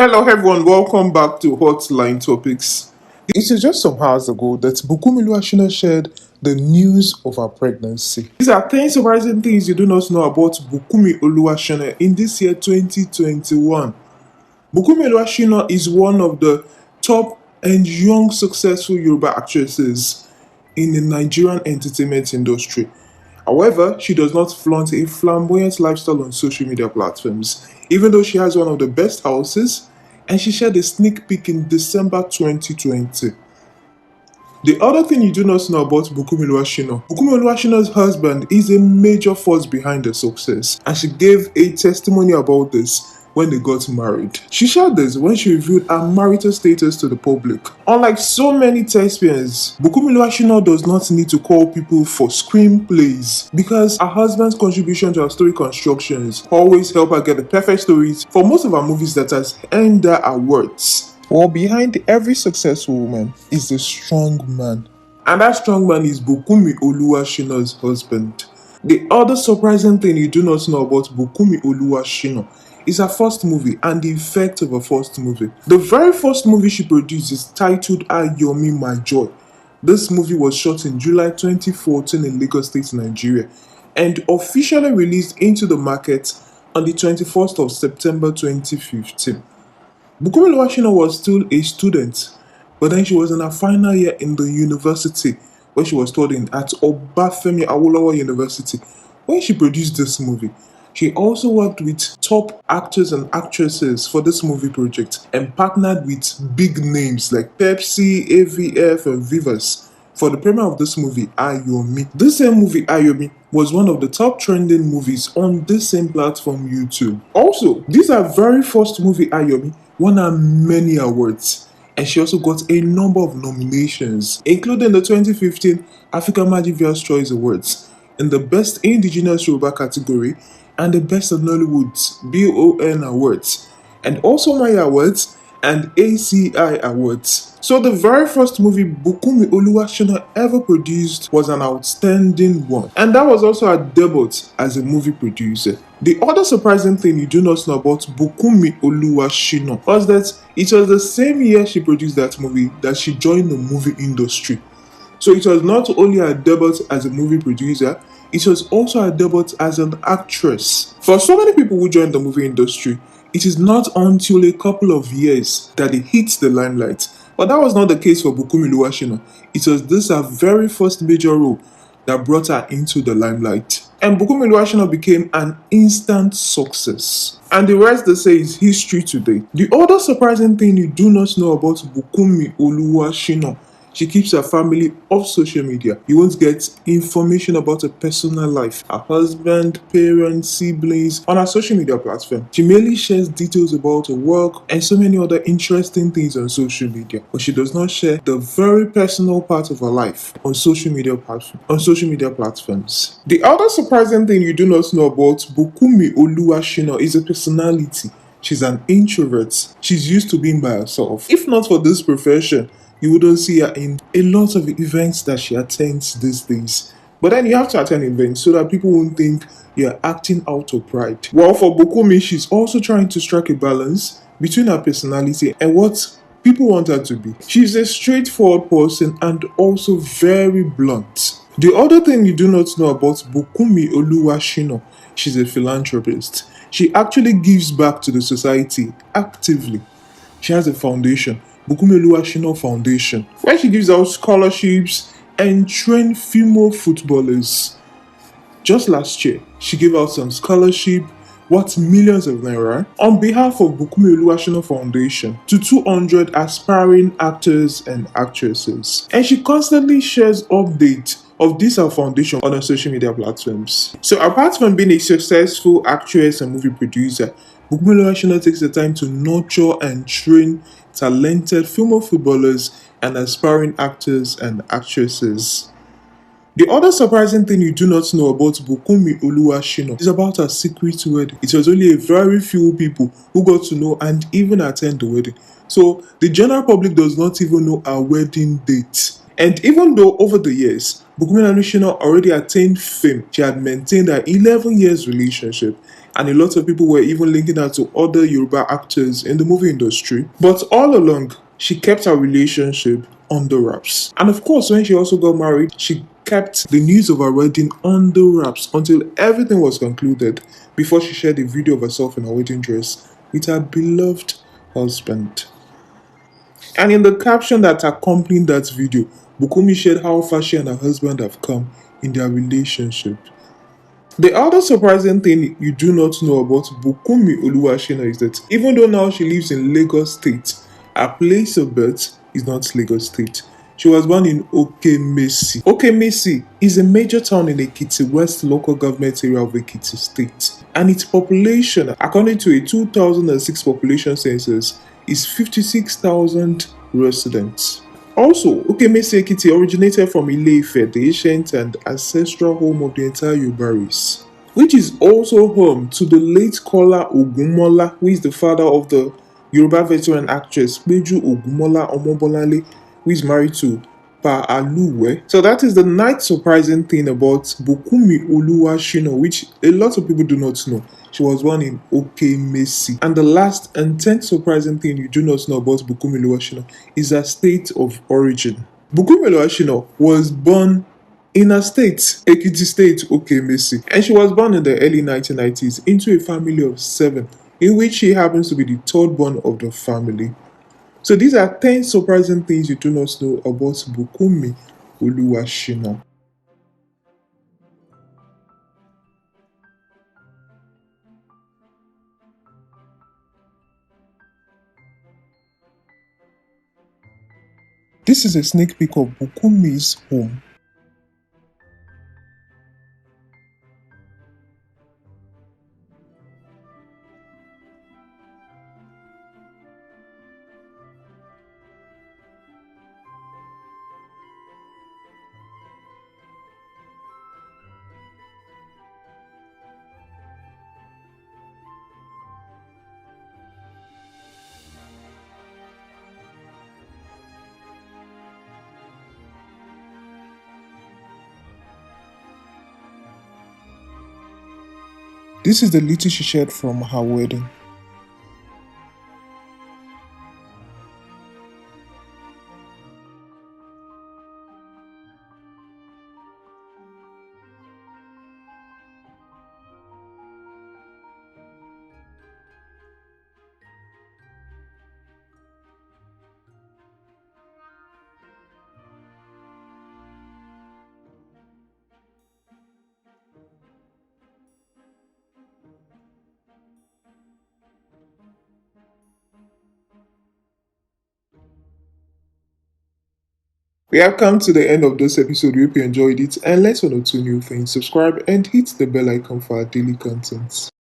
Hello everyone, welcome back to Hotline Topics. It is just some hours ago that Bukunmi Oluwashina shared the news of her pregnancy. These are 10 surprising things you do not know about Bukunmi Oluwashina in this year 2021. Bukunmi Oluwashina is one of the top and young successful Yoruba actresses in the Nigerian entertainment industry. However, she does not flaunt a flamboyant lifestyle on social media platforms, even though she has one of the best houses, and she shared a sneak peek in December 2020. The other thing you do not know about Bukunmi Oluwashina's husband is a major force behind her success, and she gave a testimony about this when they got married. She shared this when she revealed her marital status to the public. Unlike so many thespians, Bukunmi Oluwashina does not need to call people for screenplays because her husband's contribution to her story constructions always help her get the perfect stories for most of her movies that has earned her awards. Well, behind every successful woman is a strong man. And that strong man is Bukunmi Oluwashina's husband. The other surprising thing you do not know about Bukunmi Oluwashina is her first movie and the effect of her first movie. The very first movie she produced is titled Ayomi My Joy. This movie was shot in July 2014 in Lagos State, Nigeria, and officially released into the market on the 21st of September 2015. Bukunmi Oluwashina was still a student, but then she was in her final year in the university where she was studying at Obafemi Awolowo University when she produced this movie. She also worked with top actors and actresses for this movie project and partnered with big names like Pepsi, AVF, and Vivas for the premiere of this movie, Ayomi. This same movie, Ayomi, was one of the top trending movies on this same platform, YouTube. Also, this her very first movie, Ayomi, won her many awards, and she also got a number of nominations, including the 2015 African Magic Viewers Choice Awards in the Best Indigenous Yoruba category and the Best of Nollywood's BON Awards, and also Maya Awards and ACI Awards. So the very first movie Bukunmi Oluwashina ever produced was an outstanding one, and that was also her debut as a movie producer. The other surprising thing you do not know about Bukunmi Oluwashina was that it was the same year she produced that movie that she joined the movie industry. So it was not only her debut as a movie producer, it was also her debut as an actress. For so many people who joined the movie industry, it is not until a couple of years that they hit the limelight. But that was not the case for Bukunmi Oluwashina. It was this her very first major role that brought her into the limelight. And Bukunmi Oluwashina became an instant success. And the rest they say is history today. The other surprising thing you do not know about Bukunmi Oluwashina, she keeps her family off social media. You won't get information about her personal life, her husband, parents, siblings on her social media platform. She merely shares details about her work and so many other interesting things on social media, but she does not share the very personal part of her life on social media platforms. The other surprising thing you do not know about Bukunmi Oluwashina is her personality. She's an introvert. She's used to being by herself. If not for this profession, you wouldn't see her in a lot of events that she attends these days. But then you have to attend events so that people won't think you're acting out of pride. Well, for Bukunmi, she's also trying to strike a balance between her personality and what people want her to be. She's a straightforward person and also very blunt. The other thing you do not know about Bukunmi Oluwashina, she's a philanthropist. She actually gives back to the society actively. She has a foundation, Bukunmi Oluwashina Foundation, where she gives out scholarships and train female footballers. Just last year, she gave out some scholarship worth millions of naira on behalf of Bukunmi Oluwashina Foundation to 200 aspiring actors and actresses. And she constantly shares updates of this her foundation on her social media platforms. So apart from being a successful actress and movie producer, Bukunmi Oluwashina takes the time to nurture and train talented female footballers and aspiring actors and actresses. The other surprising thing you do not know about Bukunmi Oluwashina is about her secret wedding. It was only a very few people who got to know and even attend the wedding. So the general public does not even know her wedding date. And even though over the years, Bukunmi Oluwashina already attained fame, she had maintained her 11 years relationship and a lot of people were even linking her to other Yoruba actors in the movie industry. But all along, she kept her relationship under wraps. And of course, when she also got married, she kept the news of her wedding under wraps until everything was concluded before she shared a video of herself in her wedding dress with her beloved husband. And in the caption that accompanied that video, Bukunmi shared how far she and her husband have come in their relationship. The other surprising thing you do not know about Bukunmi Oluwashina is that even though now she lives in Lagos State, her place of birth is not Lagos State. She was born in Okemesi. Okemesi is a major town in Ekiti West local government area of Ekiti State. And its population, according to a 2006 population census, is 56,000 residents. Also, Okemesi Ekiti originated from Ile-Ife, the ancient and ancestral home of the entire Yoruba race, which is also home to the late Kola Ogunmola, who is the father of the Yoruba veteran actress Peju Ogunmola Omobolale, who is married to Pa Aluwe. So that is the night surprising thing about Bukunmi Oluwashina, which a lot of people do not know. She was born in Okemesi. And the last and 10th surprising thing you do not know about Bukunmi Oluwashina is her state of origin. Bukunmi Oluwashina was born in her state, Ekiti State, Okemesi, and she was born in the early 1990s into a family of 7, in which she happens to be the third born of the family. So these are 10 surprising things you do not know about Bukunmi Oluwashina. This is a sneak peek of Bukunmi's home. This is the little she shared from her wedding. We have come to the end of this episode. We hope you enjoyed it and learned one or two new things. Subscribe and hit the bell icon for our daily content.